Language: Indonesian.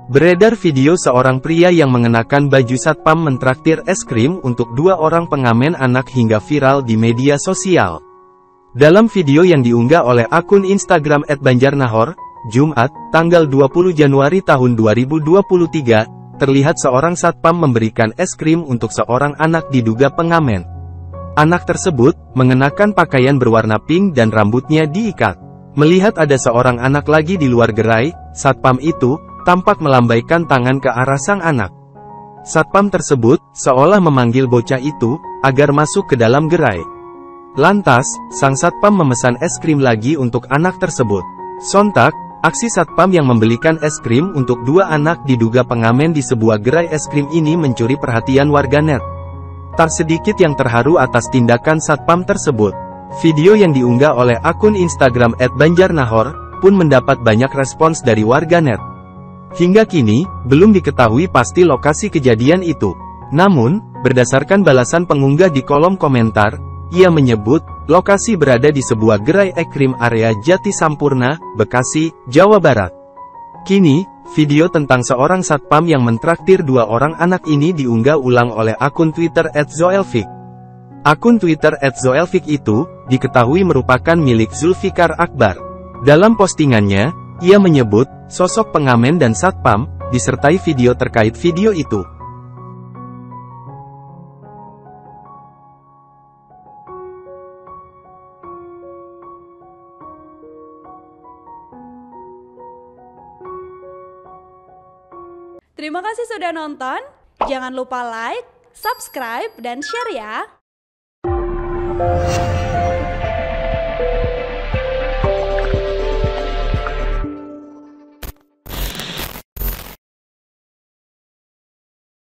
Beredar video seorang pria yang mengenakan baju satpam mentraktir es krim untuk 2 orang pengamen anak hingga viral di media sosial. Dalam video yang diunggah oleh akun Instagram @banjarnahor, Jumat, tanggal 20 Januari tahun 2023, terlihat seorang satpam memberikan es krim untuk seorang anak diduga pengamen. Anak tersebut mengenakan pakaian berwarna pink dan rambutnya diikat. Melihat ada seorang anak lagi di luar gerai, satpam itu tampak melambaikan tangan ke arah sang anak. Satpam tersebut seolah memanggil bocah itu agar masuk ke dalam gerai. Lantas, sang satpam memesan es krim lagi untuk anak tersebut. Sontak, aksi satpam yang membelikan es krim untuk 2 anak diduga pengamen di sebuah gerai es krim ini mencuri perhatian warganet. Tak sedikit yang terharu atas tindakan satpam tersebut. Video yang diunggah oleh akun Instagram @banjarnahor pun mendapat banyak respons dari warganet. Hingga kini, belum diketahui pasti lokasi kejadian itu. Namun, berdasarkan balasan pengunggah di kolom komentar, ia menyebut, lokasi berada di sebuah gerai es krim area Jati Sampurna, Bekasi, Jawa Barat. Kini, video tentang seorang satpam yang mentraktir 2 orang anak ini diunggah ulang oleh akun Twitter @zoelfik. Akun Twitter @zoelfik itu, diketahui merupakan milik Zulfikar Akbar. Dalam postingannya, ia menyebut, sosok pengamen dan satpam, disertai video terkait video itu. Terima kasih sudah nonton, jangan lupa like, subscribe, dan share ya!